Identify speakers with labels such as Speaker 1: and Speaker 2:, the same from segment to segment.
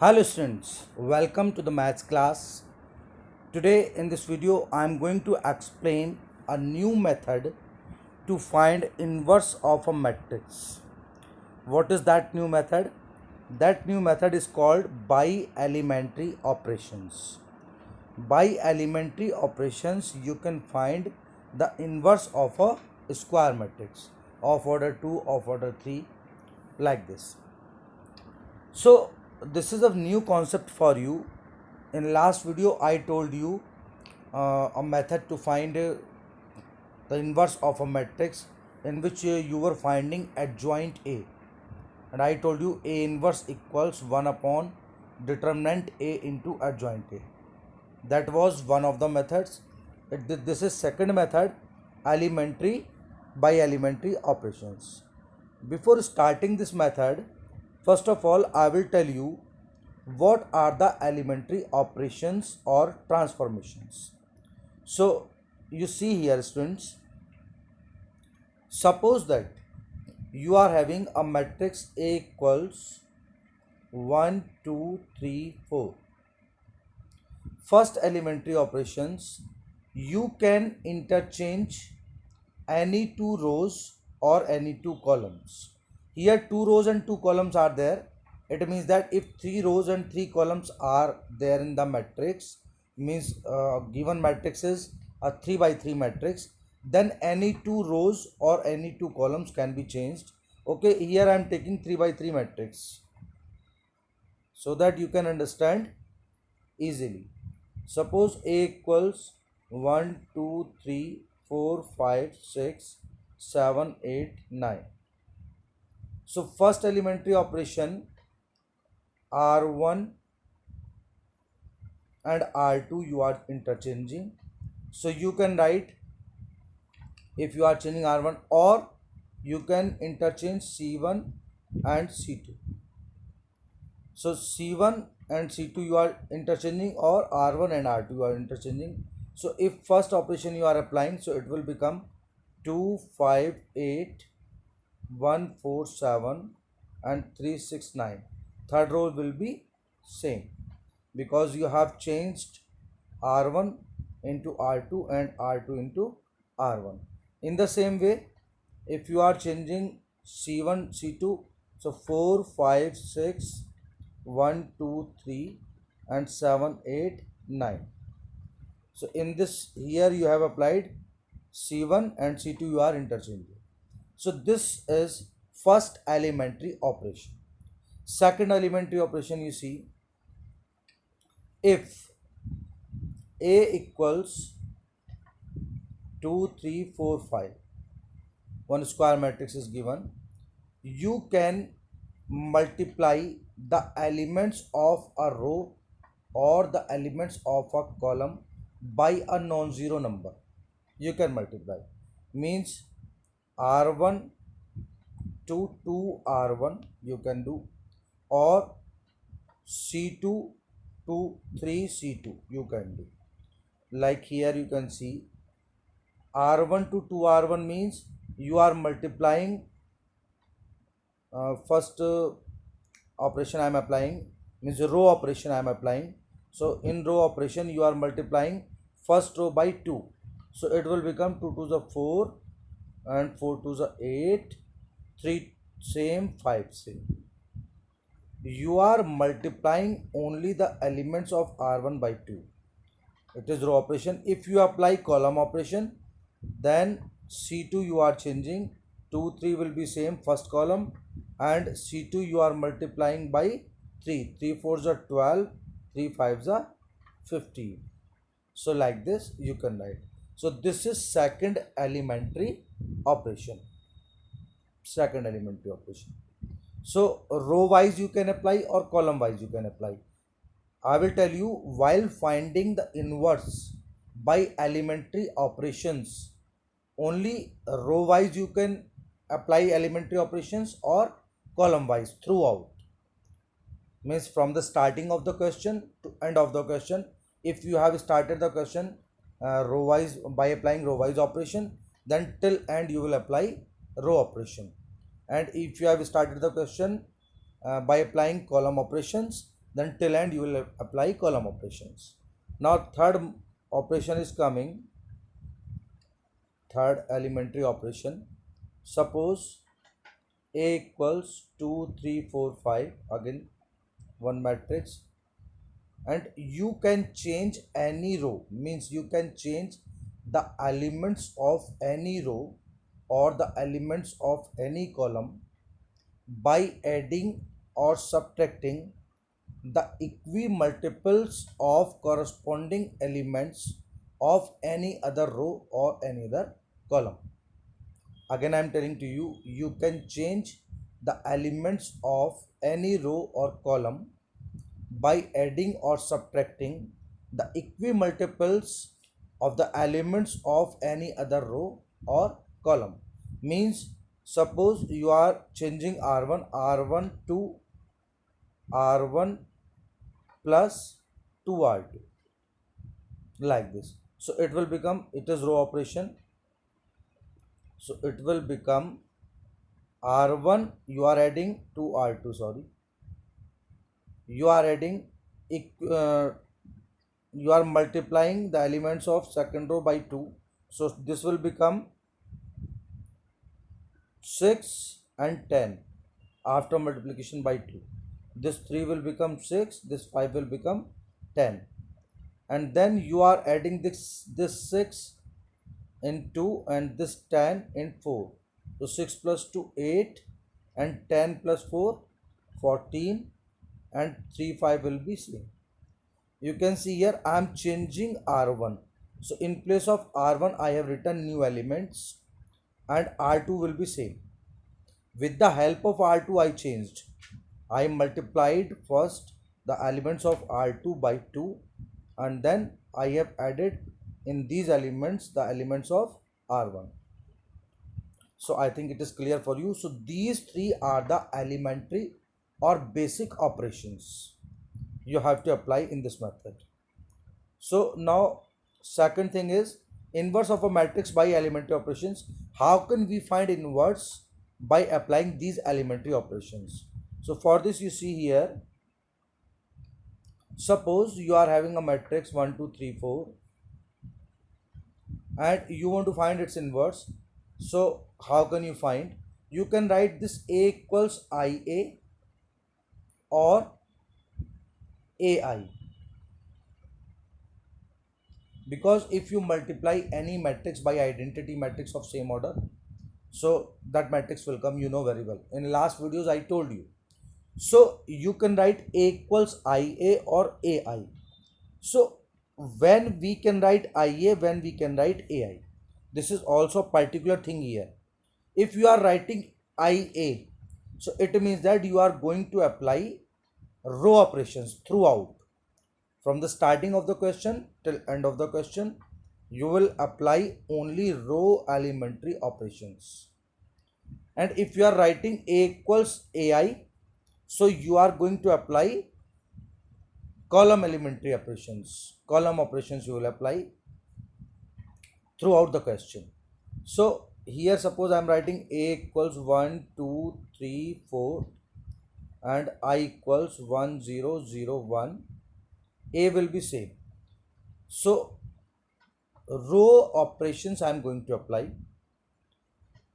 Speaker 1: Hello students, welcome to the maths class. Today in this video I am going to explain a new method to find inverse of a matrix. What is that new method? That new method is called bi-elementary operations. By elementary operations you can find the inverse of a square matrix of order 2, of order 3, like this. So this is a new concept for you. In last video I told you a method to find the inverse of a matrix in which you were finding adjoint A, and I told you A inverse equals 1 upon determinant A into adjoint A. That was one of the methods. This is second method, elementary by elementary operations. Before starting this method, first of all I will tell you what are the elementary operations or transformations. So you see here students, suppose that you are having a matrix A equals 1 2 3 4. First elementary operations, you can interchange any two rows or any two columns. Here two rows and two columns are there. It means that if three rows and three columns are there in the matrix, means given matrix is a 3 by 3 matrix, then any two rows or any two columns can be changed. Okay, here I am taking 3 by 3 matrix so that you can understand easily. Suppose A equals 1 2 3 4 5 6 7 8 9. So first elementary operation R1 and R2 you are interchanging. So you can write, if you are changing R1, or you can interchange C1 and C2. So C1 and C2 you are interchanging, or R1 and R2 you are interchanging. So if first operation you are applying, so it will become 2 5 8 1 4 7 and 3 6 9. Third row will be same because you have changed R1 into R2 and R2 into R1. In the same way, if you are changing C1 C2, so 4 5 6 1 2 3 and 7 8 9. So in this, here you have applied C1 and C2 you are interchanging. So this is first elementary operation. Second elementary operation, you see, if A equals 2 3 4 5, one square matrix is given, you can multiply the elements of a row or the elements of a column by a non-zero number. You can multiply, means R1 to 2R1 you can do, or C2 to 3C2 you can do. Like here you can see R1 to 2R1 means you are multiplying first operation I am applying, means row operation I am applying. So in row operation you are multiplying first row by 2, so it will become 2 to the 4 and 4 to the 8, 3 same, 5 same. You are multiplying only the elements of R1 by 2. It is row operation. If you apply column operation, then C2 you are changing, 2 3 will be same first column, and C2 you are multiplying by 3, 3 4s are 12, 3 5s are 15. So like this you can write. So this is second elementary operation. Second elementary operation. So row wise you can apply or column wise you can apply. I will tell you, while finding the inverse by elementary operations, only row wise you can apply elementary operations or column wise throughout. Means from the starting of the question to end of the question. If you have started the question row wise by applying row wise operation, then till end you will apply row operation. And if you have started the question by applying column operations, then till end you will apply column operations. Now third operation is coming, third elementary operation. Suppose A equals 2, 3, 4, 5, again one matrix, and you can change any row, means you can change the elements of any row or the elements of any column by adding or subtracting the equimultiples of corresponding elements of any other row or any other column. Again I am telling to you, you can change the elements of any row or column by adding or subtracting the equimultiples of the elements of any other row or column. Means suppose you are changing r1 to r1 plus 2r2, like this. So it will become, it is row operation, so it will become r1 you are adding to r2, sorry, you are adding you are multiplying the elements of second row by 2, so this will become 6 and 10 after multiplication by 2. This 3 will become 6, this 5 will become 10, and then you are adding this 6 in 2 and this 10 in 4. So 6 plus 2 8 and 10 plus 4 14 and 3 5 will be same. You can see here I am changing r1. So in place of r1 I have written new elements and r2 will be same. With the help of r2 I changed. I multiplied first the elements of r2 by 2 and then I have added in these elements the elements of r1. So I think it is clear for you. So these three are the elementary or basic operations you have to apply in this method. So now second thing is inverse of a matrix by elementary operations. How can we find inverse by applying these elementary operations? So for this you see here, suppose you are having a matrix 1 2 3 4 and you want to find its inverse. So how can you find? You can write this A equals IA or AI, because if you multiply any matrix by identity matrix of same order, so that matrix will come, you know very well. In last videos I told you. So you can write A equals IA or AI. So when we can write IA, when we can write AI, this is also particular thing here. If you are writing IA, so it means that you are going to apply row operations throughout. From the starting of the question till end of the question, you will apply only row elementary operations. And if you are writing A equals AI, so you are going to apply column elementary operations. Column operations you will apply throughout the question. So here suppose I am writing A equals 1 2 3 4 and I equals 1 0 0 1. A will be same. So row operations I am going to apply.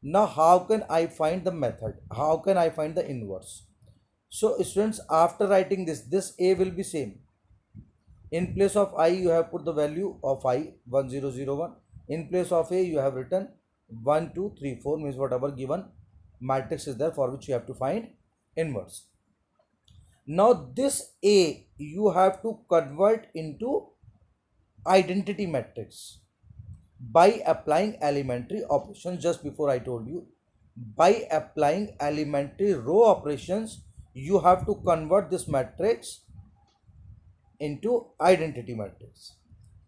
Speaker 1: Now how can I find the method? How can I find the inverse? So students, after writing this A will be same. In place of I you have put the value of I 1 0 0 1. In place of A you have written 1 2 3 4, means whatever given matrix is there for which you have to find inverse. Now this A you have to convert into identity matrix by applying elementary operations. Just before I told you, by applying elementary row operations you have to convert this matrix into identity matrix.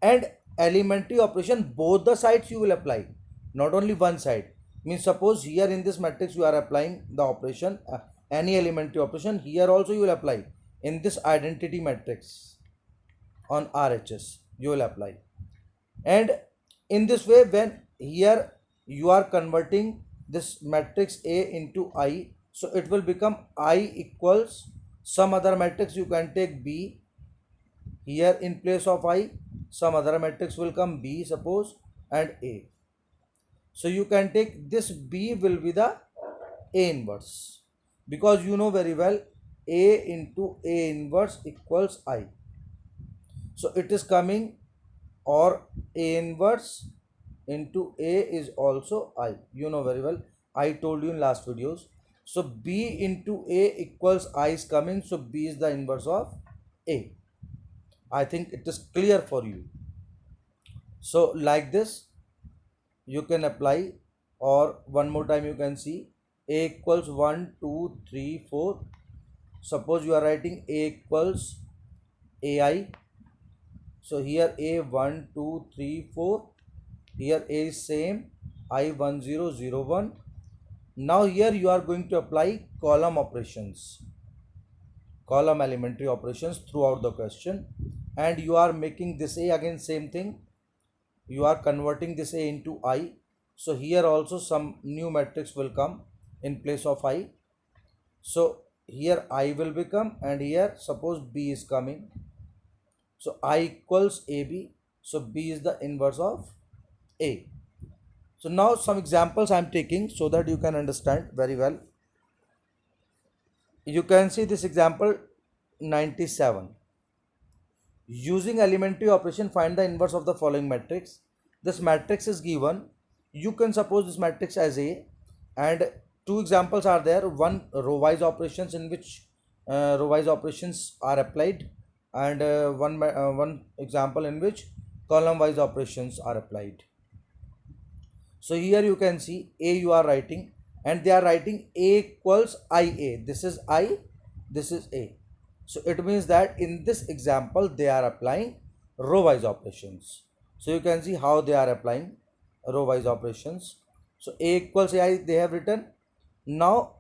Speaker 1: And elementary operation both the sides you will apply, not only one side. Means suppose here in this matrix you are applying the operation any elementary operation, here also you will apply in this identity matrix on RHS you will apply. And in this way, when here you are converting this matrix A into I, so it will become I equals some other matrix you can take B here in place of I, some other matrix will come B suppose and A. So you can take this B will be the A inverse, because you know very well A into A inverse equals I. So it is coming, or A inverse into A is also I, you know very well, I told you in last videos. So B into A equals I is coming, so B is the inverse of A. I think it is clear for you. So like this you can apply, or one more time you can see A equals 1 2 3 4. Suppose you are writing A equals AI. So here A 1 2 3 4, here A is same I 1 0 0 1. Now here you are going to apply column operations, column elementary operations throughout the question, and you are making this A again same thing, you are converting this A into I. So here also some new matrix will come in place of I. So here I will become, and here suppose B is coming, so I equals AB, so B is the inverse of A. So now some examples I am taking so that you can understand very well. You can see this example 97. Using elementary operation, find the inverse of the following matrix. This matrix is given. You can suppose this matrix as A, and two examples are there. One row-wise operations in which row-wise operations are applied, and one example in which column-wise operations are applied. So here you can see A you are writing, and they are writing A equals IA. This is I, this is A. So it means that in this example they are applying row-wise operations. So you can see how they are applying row-wise operations. So A equals AI they have written. Now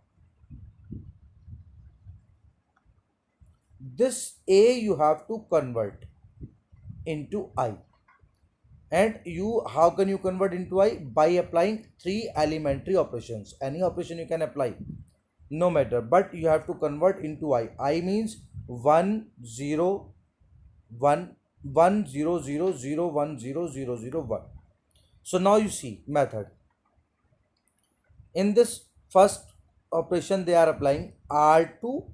Speaker 1: this A you have to convert into I. And you, how can you convert into I? By applying three elementary operations. Any operation you can apply, no matter, but you have to convert into I. I means 1 0 1 1 0 0 0 1 0 0 0 1. So now you see method. In this first operation they are applying R2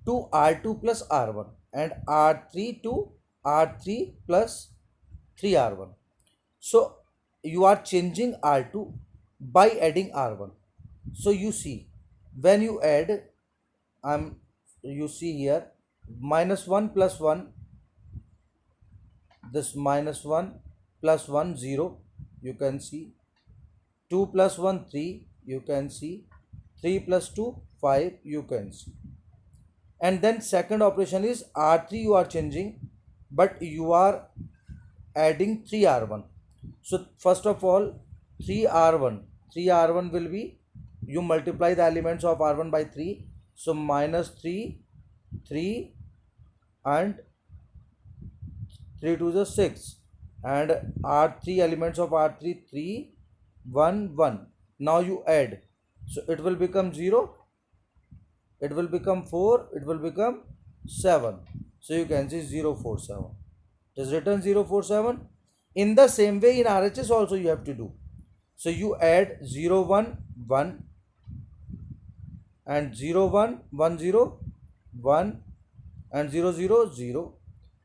Speaker 1: to R2 plus R1 and R3 to R3 plus 3R1. So you are changing R2 by adding R1. So you see when you add, you see here -1 plus 1, this -1 plus 1 0, you can see 2 plus 1 3, you can see 3 plus 2 5, you can see. And then second operation is R3 you are changing, but you are adding 3R1. So first of all 3R1 will be, you multiply the elements of R1 by 3, so -3 3 and 3 to the 6, and R3 elements of R3 3 1 1. Now you add, so it will become 0, it will become 4, it will become 7. So you can see 0 4 7. It is written 0 4 7. In the same way in RHS also you have to do. So you add 0 1 1 and 0 1 1 0 1 and 0 0 0.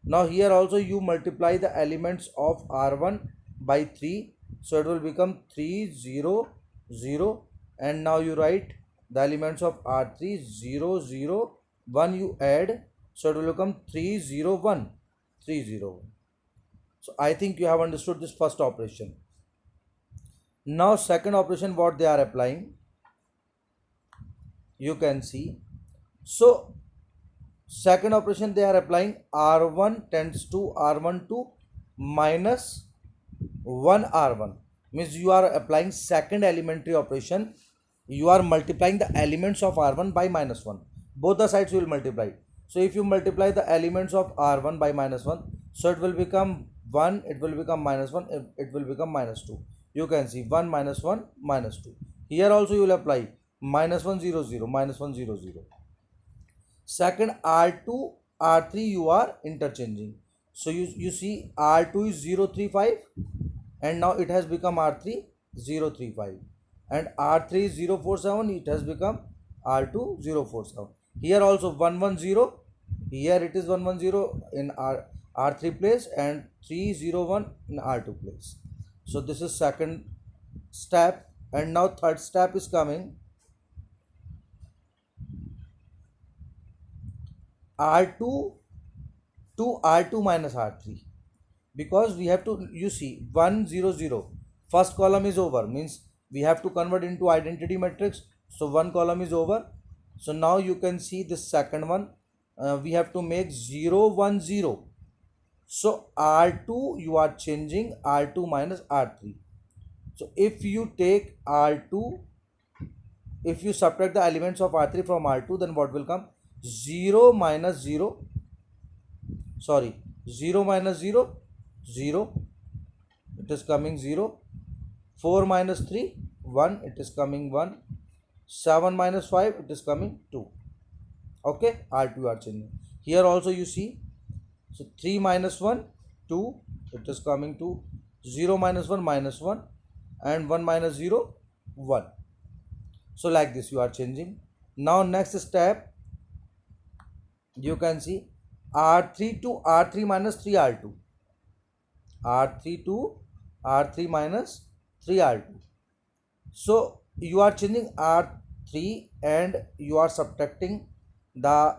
Speaker 1: Now here also you multiply the elements of R1 by 3, so it will become 3 0 0, and now you write the elements of R3 0 0 1, you add, so it will become 3 0 1 3 0 1. So I think you have understood this first operation. Now second operation what they are applying, you can see. So second operation they are applying R1 tends to R1 to minus 1 R1, means you are applying second elementary operation, you are multiplying the elements of R1 by -1, both the sides will multiply. So if you multiply the elements of R1 by -1, so it will become 1, it will become -1, it will become -2. You can see 1 -1 -2. Here also you will apply -1 0 0 -1 0 0. Second, R2, R3 you are interchanging. So you see R2 is 035 and now it has become R3 035 and R3 is 047, it has become R2 047. Here also 110, here it is 110 in R3 place and 301 in R2 place. So this is second step, and now third step is coming. R2 to R2 minus R3, because we have to, you see 100, first column is over, means we have to convert into identity matrix, so one column is over. So now you can see this second one, we have to make 010. So R2 you are changing R2 minus R3. So if you take R2, if you subtract the elements of R3 from R2, then what will come? 0 minus 0, sorry, 0 minus 0, 0, it is coming 0. 4 minus 3, 1, it is coming 1. 7 minus 5, it is coming 2. Okay, R2 are changing. Here also you see, so 3 minus 1, 2, it is coming to 0 minus 1 minus 1 and 1 minus 0, 1. So like this you are changing. Now next step, you can see R3 to R3 minus 3R2. R3 to R3 minus 3R2. So you are changing R3 and you are subtracting the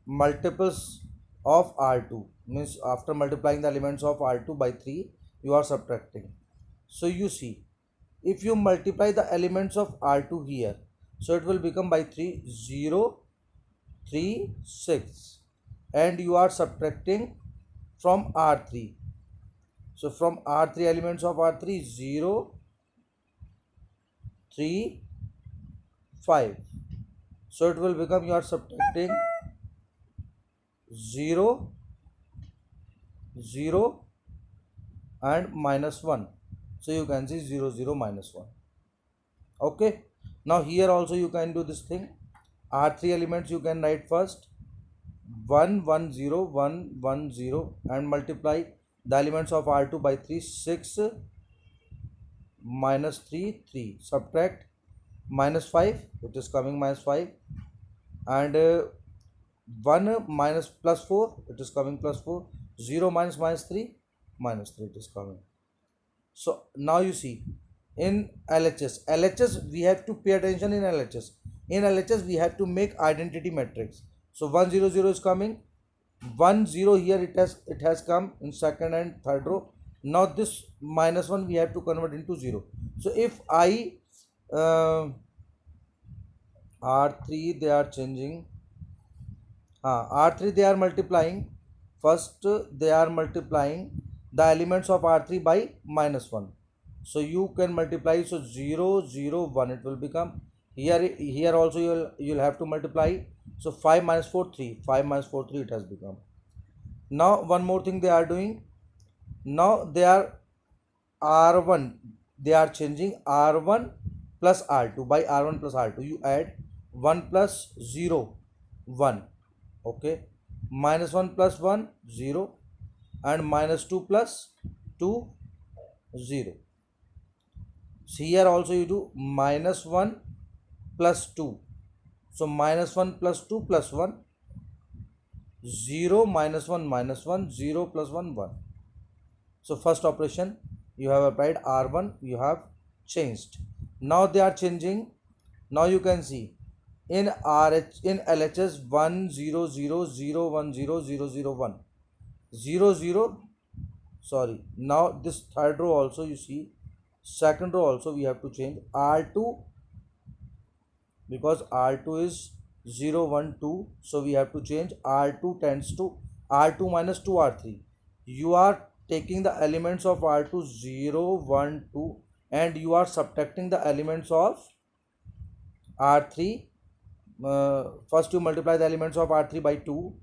Speaker 1: multiples of R2, means after multiplying the elements of R2 by 3 you are subtracting. So you see, if you multiply the elements of R2 here, so it will become by 3, 0, 3, 6, and you are subtracting from R3. So from R3, elements of R3, 0, 3, 5. So it will become, you are subtracting 0, 0 and minus 1. So you can see 0, 0, minus 1. Okay. Now here also you can do this thing. R3 elements you can write first 1, 1, 0, 1, 1, 0 and multiply the elements of R2 by 3, 6, minus 3, 3. Subtract minus 5, it is coming minus 5, and 1 minus plus 4, it is coming plus 4. 0 minus minus 3, minus 3 it is coming. So now you see, in LHS we have to pay attention. In LHS we have to make identity matrix. So 100 is coming, 10 here it has come in second and third row. Now this minus 1 we have to convert into 0. So if I R3 they are changing, R3 they are multiplying, first they are multiplying the elements of R3 by minus 1. So you can multiply, so 0, 0, 1 it will become. Here also you'll have to multiply. So 5 minus 4, 3, 5 minus 4, 3 it has become. Now one more thing they are doing, now they are R1, they are changing R1 plus R2 by R1 plus R2. You add 1 plus 0, 1. Okay, minus 1 plus 1, 0 and minus 2 plus 2, 0. So here also you do minus 1 plus 2. So minus 1 plus 2 plus 1, 0 minus 1 minus 1, 0 plus 1, 1. So first operation you have applied, R1 you have changed. Now they are changing. Now you can see in LHS 1 0 0 0 1 0 0 0 1 0 0. Sorry, now this third row also you see, second row also we have to change R2, because R2 is 0 1 2. So we have to change R2 tends to R2 minus 2 R3. You are taking the elements of R2 0 1 2 and you are subtracting the elements of R3. First you multiply the elements of R3 by 2.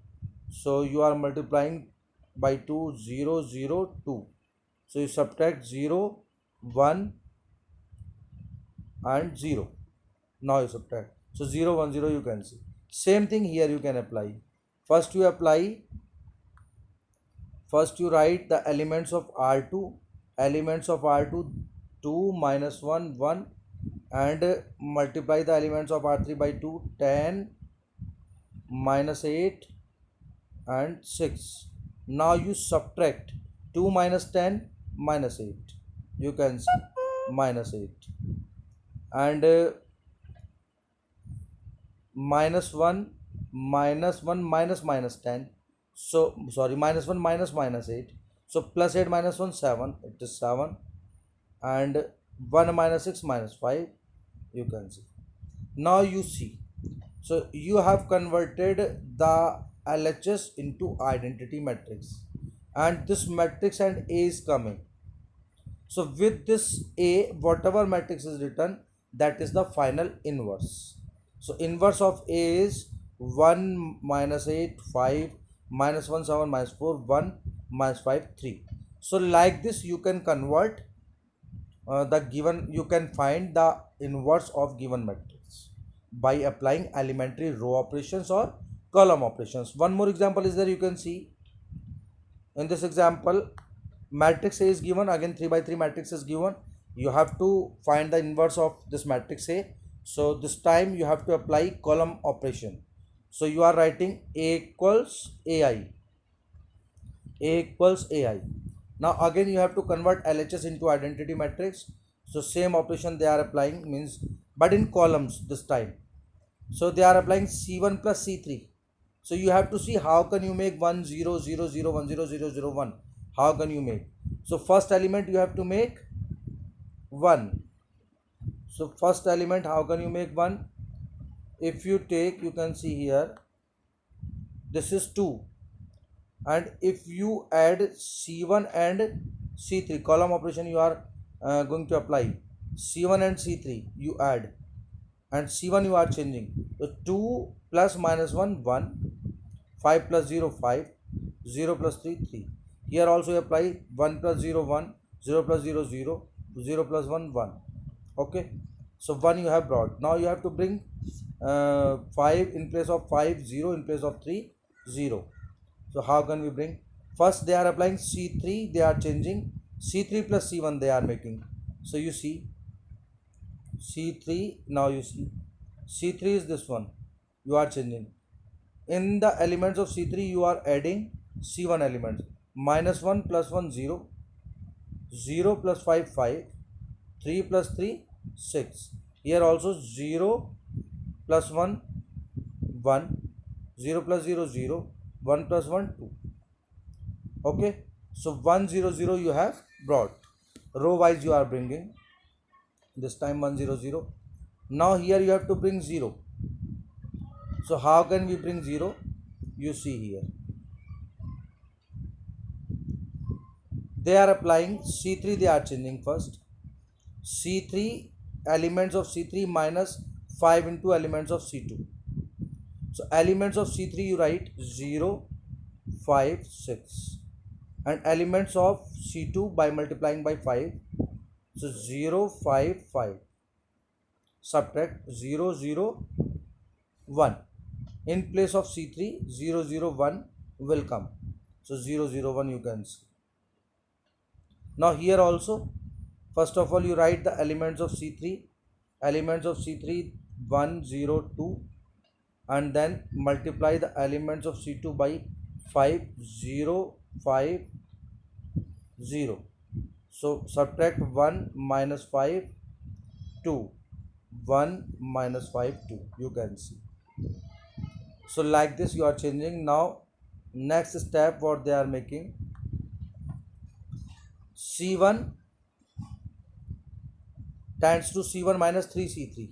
Speaker 1: So you are multiplying by 2, 0 0 2. So you subtract 0 1 and 0. Now you subtract. So 0 1 0 you can see. Same thing here you can apply. First you apply, first you write the elements of R2, elements of R2, 2 minus 1 1, and multiply the elements of R3 by 2, 10 minus 8 and 6. Now you subtract 2 minus 10 minus 8, you can see minus 8, and minus 1 minus 1 minus minus 10, so sorry, minus 1 minus minus 8, so plus 8 minus 1 7, it is 7, and 1 minus 6 minus 5, you can see. Now you see, so you have converted the LHS into identity matrix, and this matrix and A is coming. So with this A, whatever matrix is written, that is the final inverse. So inverse of A is 1 minus 8 5 minus 1 7 minus 4 1 minus 5 3. So like this you can convert the given, you can find the inverse of given matrix by applying elementary row operations or column operations. One more example is there, you can see. In this example, matrix A is given, again 3 by 3 matrix is given. You have to find the inverse of this matrix A. So this time you have to apply column operation. So you are writing A equals AI, A equals AI. Now again you have to convert LHS into identity matrix. So same operation they are applying, means, but in columns this time. So they are applying C1 plus C3. So you have to see how can you make 1 0 0 0 1 0 0 0 1. How can you make? So first element you have to make 1. So first element, how can you make 1? If you take, you can see here, this is 2, and if you add C1 and C3, column operation you are going to apply, C1 and C3 you add, and C1 you are changing. So 2 plus minus 1 1, 5 plus 0 5, 0 plus 3 3. Here also apply 1 plus 0 1, 0 plus 0 0, 0 plus 1 1. Okay, so 1 you have brought. Now you have to bring 5 in place of 5, 0 in place of 3 0. So how can we bring? First they are applying C3, they are changing C3 plus C1 they are making. So you see C3, now you see C3 is this one, you are changing. In the elements of C3 you are adding C1 elements, minus 1 plus 1 0, 0 plus 5 5, 3 plus 3 6. Here also 0 plus 1 1, 0 plus 0 0, 1 plus 1 2. Okay, so 1 0 0 you have brought, row wise you are bringing, this time 1 0 0. Now here you have to bring 0. So how can we bring 0? You see here, they are applying C3, they are changing first C3, elements of C3 minus 5 into elements of C2. So elements of C3 you write 0 5 6, and elements of C2 by multiplying by 5, so 0 5 5, subtract 0 0 1. In place of C3, 0 0 1 will come, so 0 0 1 you can see. Now here also, first of all you write the elements of C3, elements of C3 1 0 2, and then multiply the elements of C2 by 5 0 5 0. So subtract 1 minus 5 2, 1 minus 5 2, you can see. So like this you are changing. Now next step what they are making, C1 tends to C1 minus 3 C3,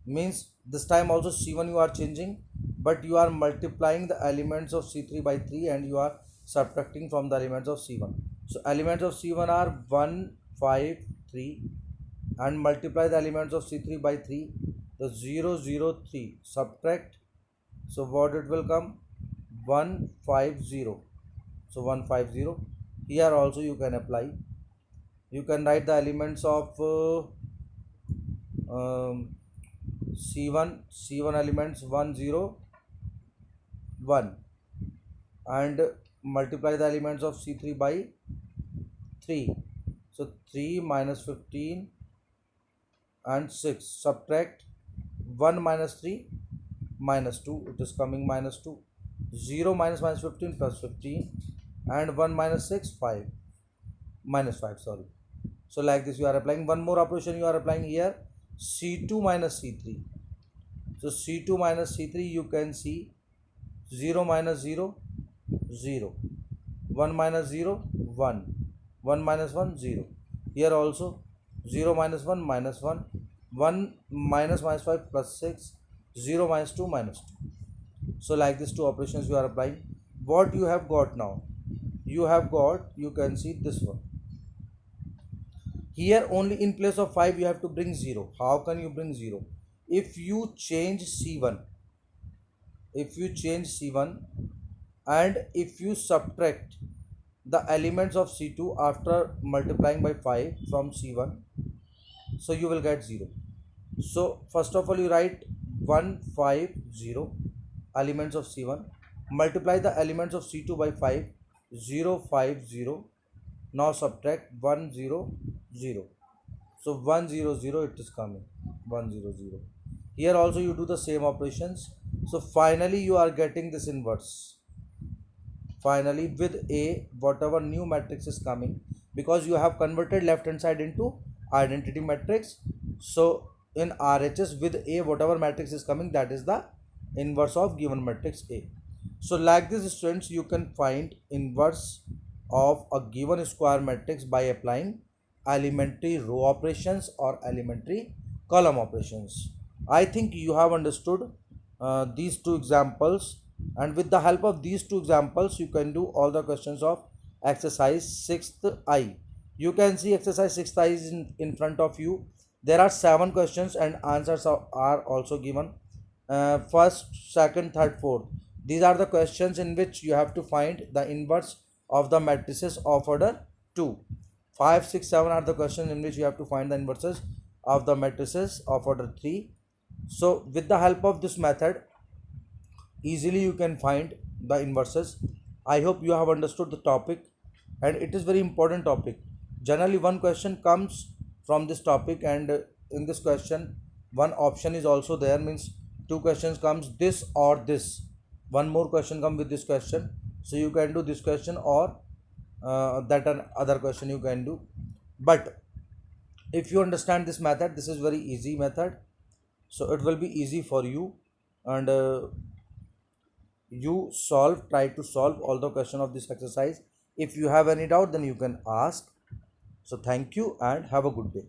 Speaker 1: means this time also C1 you are changing, but you are multiplying the elements of C3 by 3 and you are subtracting from the elements of C1. So elements of C1 are 1 5 3, and multiply the elements of C3 by 3, the 0 0 3, subtract, so what it will come, 1 5 0, so 1 5 0. Here also you can apply, you can write the elements of C1 elements 1 0 1, and multiply the elements of C3 by 3. So 3 minus 15 and 6, subtract 1 minus 3 minus 2, it is coming minus 2. 0 minus minus 15 plus 15, and 1 minus 6 5 minus 5, sorry. So like this you are applying. One more operation you are applying here, C2 minus C3. So C2 minus C3, you can see 0 minus 0 0, 1 minus 0 1, 1 minus 1 0. Here also 0 minus 1 minus 1, 1 minus minus 5 plus 6, 0 minus 2 minus 2. So like these two operations you are applying. What you have got now, you have got, you can see this one here, only in place of 5 you have to bring 0. How can you bring 0? If you change C1, and if you subtract the elements of C2 after multiplying by 5 from C1, so you will get 0. So first of all you write 150 elements of C1, multiply the elements of C2 by 5, 050. Now subtract 100. So 100, it is coming 100. Here also you do the same operations. So finally you are getting this inverse. Finally with A, whatever new matrix is coming, because you have converted left hand side into identity matrix. So in RHS with A, whatever matrix is coming, that is the inverse of given matrix A. So like this students, you can find inverse of a given square matrix by applying elementary row operations or elementary column operations. I think you have understood these two examples, and with the help of these two examples you can do all the questions of exercise 6th I. You can see exercise 6th I is in front of you. There are 7 questions and answers are also given. First, second, third, fourth, these are the questions in which you have to find the inverse of the matrices of order 2. 5, 6, 7 are the questions in which you have to find the inverses of the matrices of order 3. So with the help of this method, easily you can find the inverses. I hope you have understood the topic, and it is very important topic. Generally one question comes from this topic, and in this question one option is also there, means two questions comes this or this. One more question come with this question, so you can do this question or that other question you can do. But if you understand this method, this is very easy method, so it will be easy for you, and you try to solve all the question of this exercise. If you have any doubt, then you can ask. So thank you and have a good day.